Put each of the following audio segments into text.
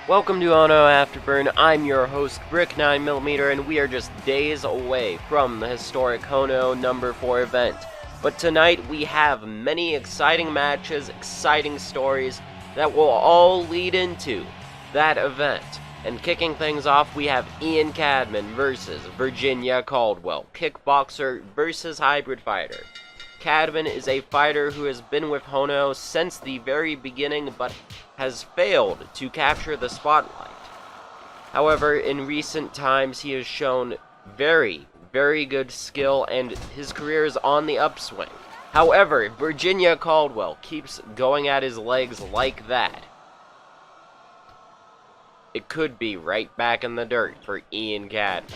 Welcome to HONOO Afterburn. I'm your host, Brick9mm, and we are just days away from the historic HONOO number 4 event. But tonight we have many exciting matches, exciting stories that will all lead into that event. And kicking things off, we have Ian Cadman versus Virginia Caldwell, kickboxer versus hybrid fighter. Cadman is a fighter who has been with HONOO since the very beginning, but has failed to capture the spotlight. However, in recent times, he has shown very, very good skill, and his career is on the upswing. However, Virginia Caldwell keeps going at his legs like that. It could be right back in the dirt for Ian Cadman.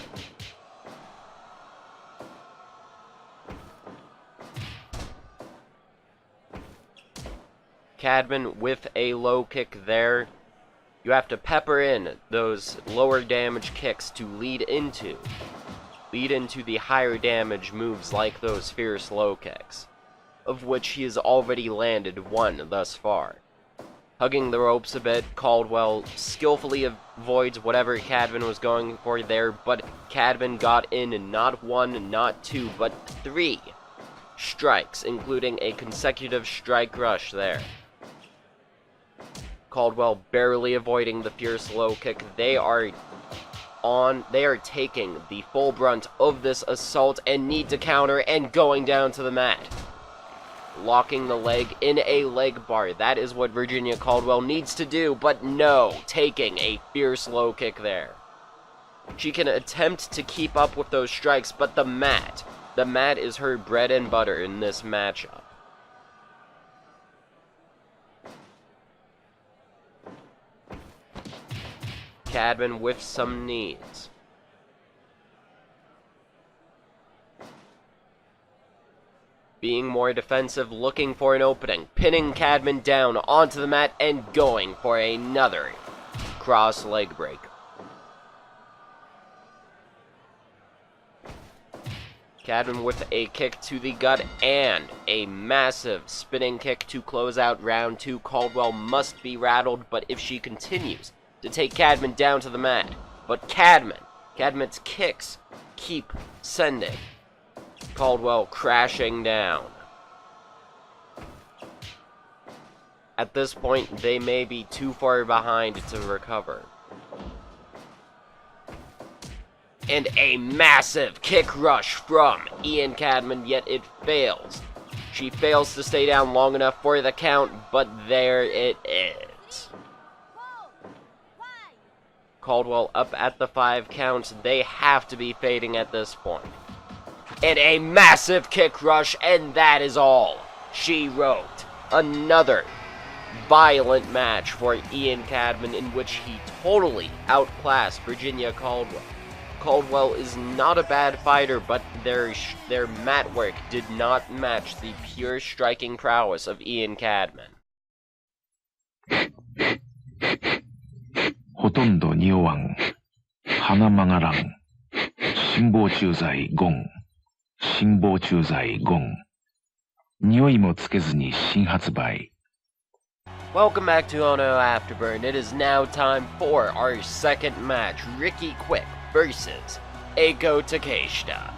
Cadman with a low kick there. You have to pepper in those lower damage kicks to lead into the higher damage moves like those fierce low kicks, of which he has already landed one thus far. Hugging the ropes a bit, Caldwell skillfully avoids whatever Cadman was going for there, but Cadman got in not one, not two, but 3 strikes, including a consecutive strike rush there. Caldwell barely avoiding the fierce low kick. They are taking the full brunt of this assault and need to counter and going down to the mat. Locking the leg in a leg bar. That is what Virginia Caldwell needs to do, but no, taking a fierce low kick there. She can attempt to keep up with those strikes, but the mat is her bread and butter in this matchup. Cadman with some knees. Being more defensive, looking for an opening, pinning Cadman down onto the mat and going for another cross leg break. Cadman with a kick to the gut and a massive spinning kick to close out round 2. Caldwell must be rattled, but if she continues to take Cadman down to the mat. But Cadman's kicks keep sending Caldwell crashing down. At this point, they may be too far behind to recover. And a massive kick rush from Ian Cadman, yet it fails. She fails to stay down long enough for the count, but there it is. Caldwell up at the 5 counts. They have to be fading at this point. And a massive kick rush, and that is all she wrote. Another violent match for Ian Cadman in which he totally outclassed Virginia Caldwell. Caldwell is not a bad fighter, but their mat work did not match the pure striking prowess of Ian Cadman. ほとんど匂わん、鼻曲がらん、辛抱駐在ゴン、辛抱駐在ゴン、匂いもつけずに新発売。Welcome back to HONOO Afterburn. It is now time for our second match, Ricky Quick versus Eiko Takeshita.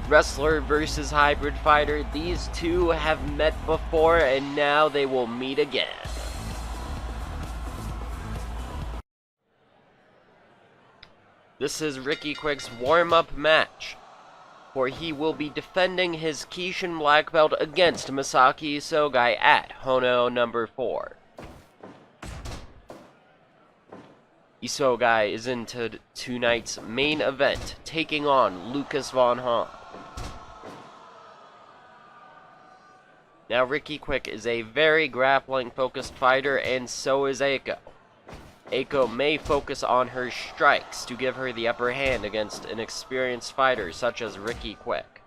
Wrestler versus hybrid fighter, these two have met before and now they will meet again. This is Ricky Quick's warm-up match, for he will be defending his Kishin black belt against Masaaki Isogai at HONOO number 4. Isogai is into tonight's main event, taking on Lukas von Hahn. Now, Ricky Quick is a very grappling-focused fighter, and so is Eiko. Eiko may focus on her strikes to give her the upper hand against an experienced fighter such as Ricky Quick.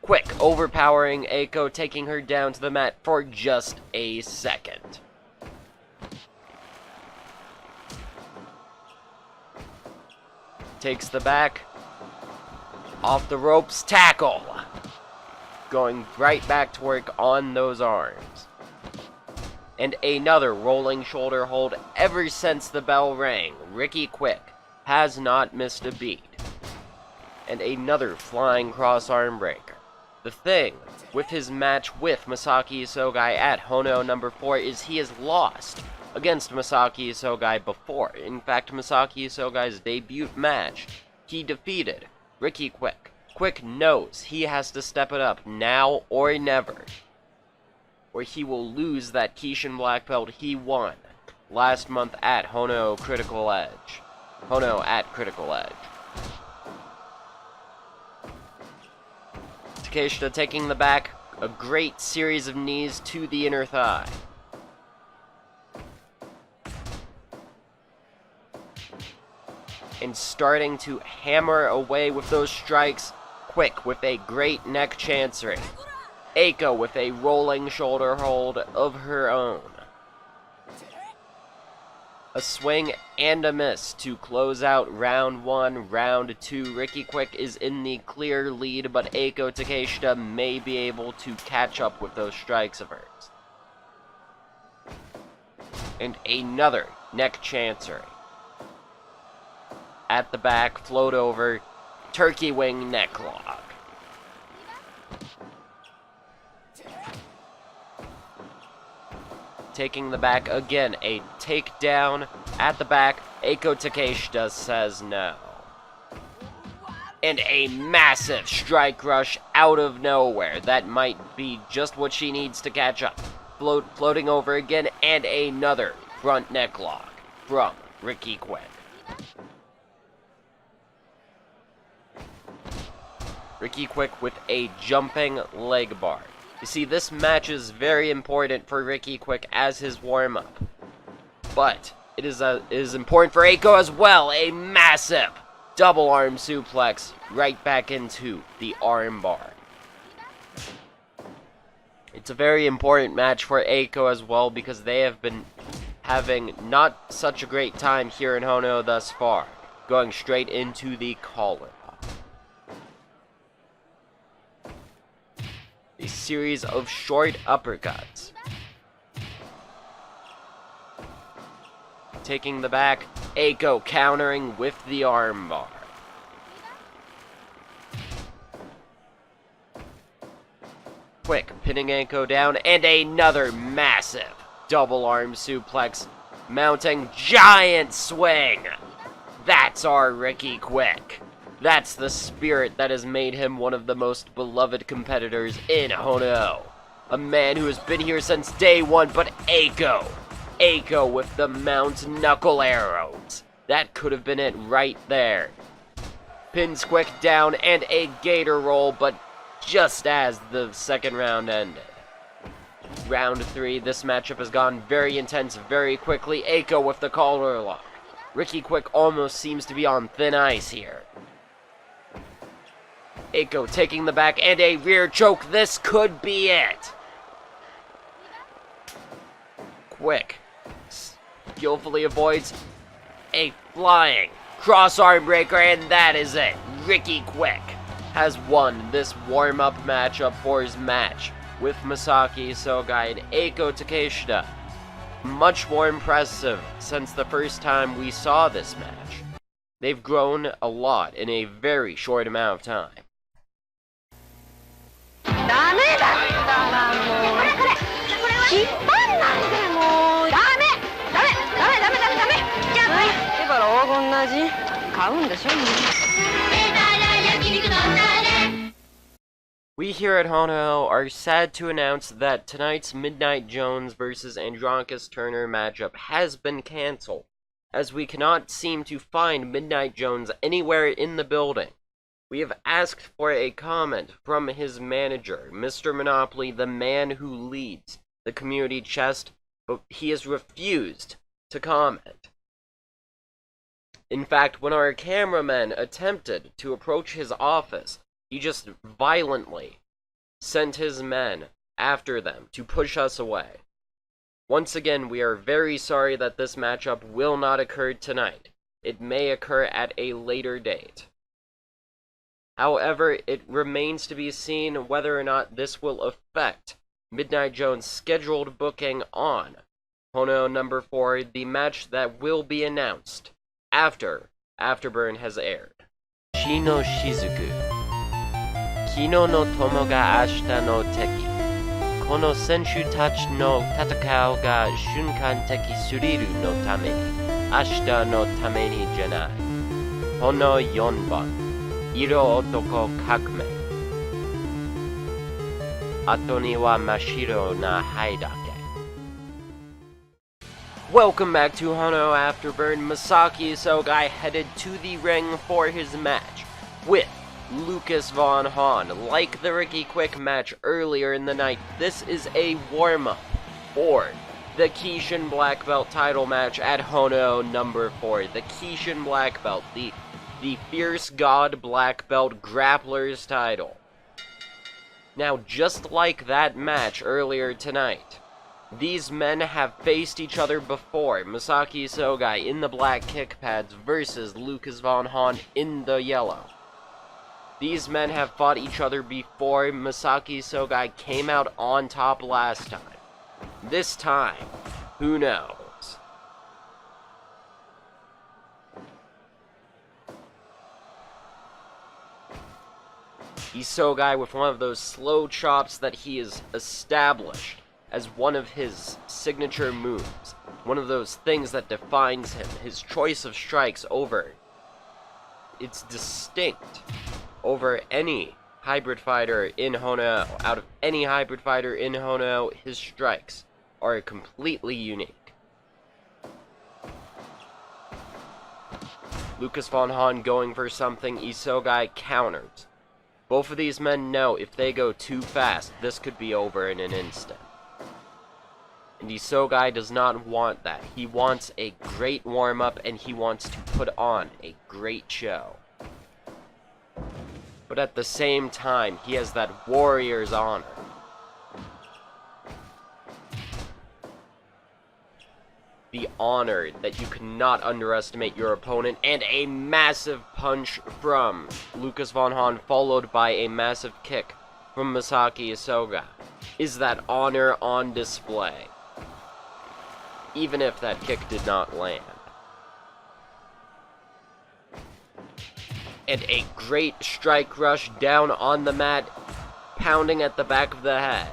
Quick overpowering Eiko, taking her down to the mat for just a second. Takes the back. Off the ropes, tackle! Going right back to work on those arms. And another rolling shoulder hold. Ever since the bell rang, Ricky Quick has not missed a beat. And another flying cross arm breaker. The thing with his match with Masaaki Isogai at HONOO number 4 is he has lost against Masaaki Isogai before. In fact, Masaaki Isogai's debut match, he defeated Ricky Quick. Quick knows he has to step it up now or never, or he will lose that Kishin black belt he won last month at HONOO Critical Edge. HONOO at Critical Edge. Takeshita taking the back, a great series of knees to the inner thigh. And starting to hammer away with those strikes. Quick with a great neck chancery. Eiko with a rolling shoulder hold of her own. A swing and a miss to close out round 1. Round 2, Ricky Quick is in the clear lead, but Eiko Takeshita may be able to catch up with those strikes of hers. And another neck chancery. At the back, float over, turkey wing neck lock. Taking the back again, a takedown at the back. Eiko Takeshita says no. And a massive strike rush out of nowhere. That might be just what she needs to catch up. Floating over again, and another front neck lock from Ricky Quick. Ricky Quick with a jumping leg bar. You see, this match is very important for Ricky Quick as his warm-up. But it is important for Eiko as well. A massive double arm suplex right back into the arm bar. It's a very important match for Eiko as well because they have been having not such a great time here in HONOO thus far. Going straight into the collar. A series of short uppercuts. Taking the back, Eiko countering with the armbar. Quick pinning Eiko down, and another massive double arm suplex, mounting giant swing. That's our Ricky Quick. That's the spirit that has made him one of the most beloved competitors in HONOO. A man who has been here since day one, but Eiko with the mount knuckle arrows. That could have been it right there. Pins Quick down and a gator roll, but just as the second round ended. Round 3, this matchup has gone very intense very quickly. Eiko with the collar lock. Ricky Quick almost seems to be on thin ice here. Eiko taking the back and a rear choke. This could be it. Quick skillfully avoids a flying cross arm breaker, and that is it. Ricky Quick has won this warm-up matchup for his match with Masaaki Isogai and Eiko Takeshita. Much more impressive since the first time we saw this match. They've grown a lot in a very short amount of time. ダメだったらもうこれ引っ張んないでもうダメダメダメ We here at HONOO are sad to announce that tonight's Midnight Jones vs. Andronicus Turner matchup has been cancelled, as we cannot seem to find Midnight Jones anywhere in the building. We have asked for a comment from his manager, Mr. Monopoly, the man who leads the community chest, but he has refused to comment. In fact, when our cameraman attempted to approach his office, he just violently sent his men after them to push us away. Once again, we are very sorry that this matchup will not occur tonight. It may occur at a later date. However, it remains to be seen whether or not this will affect Midnight Jones' scheduled booking on HONOO number 4, the match that will be announced after Afterburn has aired. Shino Shizuku. Kino no tomo ga ashita no teki. Kono senshu tachi no tatakao ga shunkan teki suriru no tame ni. Ashita no tame ni janai. HONOO 4 ban. Iro otoko Cadman. Ato ni wa mashiro na haidake. Welcome back to HONOO Afterburn. Masaaki Isogai headed to the ring for his match with Lukas von Hahn. Like the Ricky Quick match earlier in the night, this is a warm-up for the Kishin Black Belt title match at HONOO number 4. The Kishin Black Belt, the Fierce God Black Belt Grappler's title. Now, just like that match earlier tonight, these men have faced each other before. Masaaki Isogai in the black kick pads versus Lukas von Hahn in the yellow. These men have fought each other before. Masaaki Isogai came out on top last time. This time, who knows? Isogai with one of those slow chops that he has established as one of his signature moves. One of those things that defines him. His choice of strikes over. It's distinct over any hybrid fighter in HONOO. Out of any hybrid fighter in HONOO, his strikes are completely unique. Lukas von Hahn going for something, Isogai counters. Both of these men know if they go too fast, this could be over in an instant. And Isogai does not want that. He wants a great warm-up, and he wants to put on a great show. But at the same time, he has that warrior's honor. The honor that you cannot underestimate your opponent, and a massive punch from Lukas von Hahn followed by a massive kick from Masaaki Isogai. Is that honor on display? Even if that kick did not land. And a great strike rush down on the mat, pounding at the back of the head.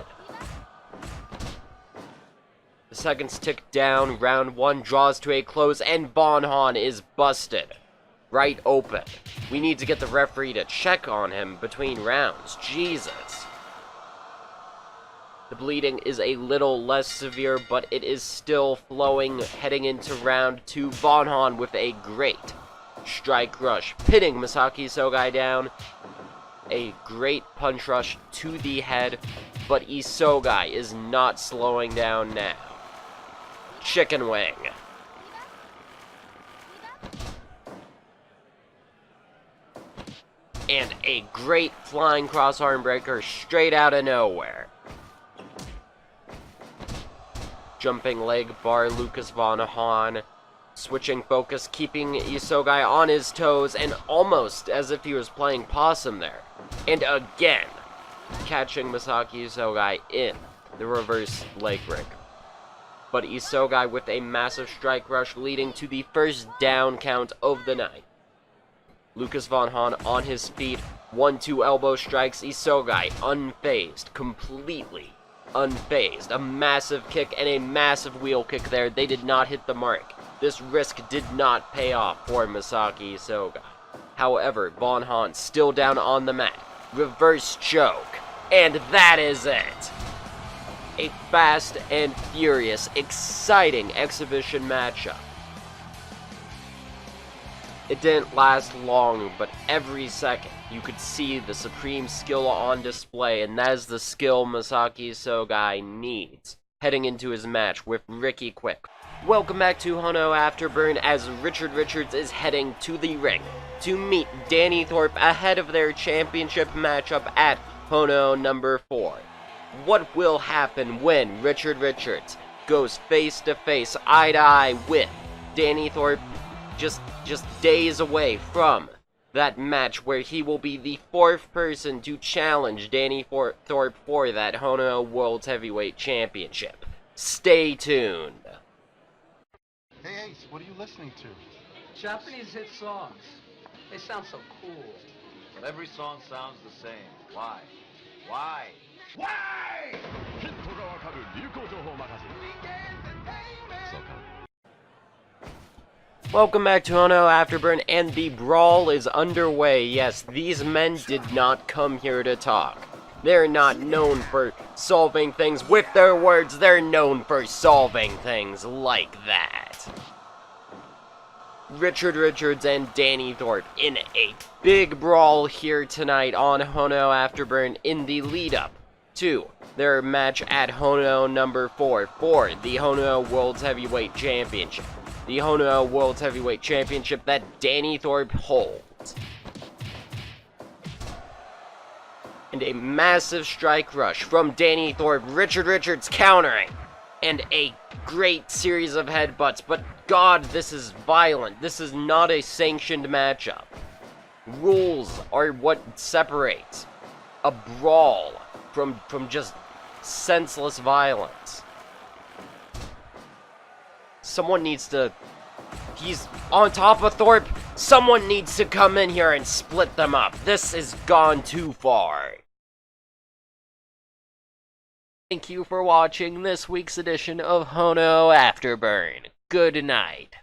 The seconds tick down, round 1 draws to a close, and von Hahn is busted. Right open. We need to get the referee to check on him between rounds. Jesus. The bleeding is a little less severe, but it is still flowing heading into round 2. Von Hahn with a great strike rush, pinning Masaaki Isogai down. A great punch rush to the head, but Isogai is not slowing down now. Chicken wing. And a great flying cross arm breaker straight out of nowhere. Jumping leg bar, Lukas von Hahn. Switching focus, keeping Isogai on his toes, and almost as if he was playing possum there. And again, catching Masaaki Isogai in the reverse leg breaker. But Isogai with a massive strike rush leading to the first down count of the night. Lukas von Hahn on his feet, 1-2 elbow strikes, Isogai unfazed, completely unfazed. A massive kick and a massive wheel kick there. They did not hit the mark. This risk did not pay off for Masaaki Isogai. However, Von Hahn still down on the mat. Reverse choke. And that is it. A fast and furious, exciting exhibition matchup. It didn't last long, but every second you could see the supreme skill on display, and that is the skill Masaaki Isogai needs heading into his match with Ricky Quick. Welcome back to HONOO Afterburn as Richard Richards is heading to the ring to meet Danny Thorpe ahead of their championship matchup at HONOO number 4. What will happen when Richard Richards goes face to face, eye to eye with Danny Thorpe just days away from that match where he will be the 4th person to challenge Danny Thorpe for that HONOO World Heavyweight Championship? Stay tuned. Hey Ace, what are you listening to? Japanese hit songs. They sound so cool. But every song sounds the same. Why? Why? Why? Welcome back to HONOO Afterburn, and the brawl is underway. Yes, these men did not come here to talk. They're not known for solving things with their words, they're known for solving things like that. Richard Richards and Danny Thorpe in a big brawl here tonight on HONOO Afterburn in the lead-up to their match at HONOO number 4 for the HONOO World Heavyweight Championship. The HONOO World Heavyweight Championship that Danny Thorpe holds. And a massive strike rush from Danny Thorpe, Richard Richards countering, and a great series of headbutts, but God, this is violent. This is not a sanctioned matchup. Rules are what separates a brawl from just senseless violence. Someone needs to... He's on top of Thorpe. Someone needs to come in here and split them up. This has gone too far. Thank you for watching this week's edition of HONOO Afterburn. Good night.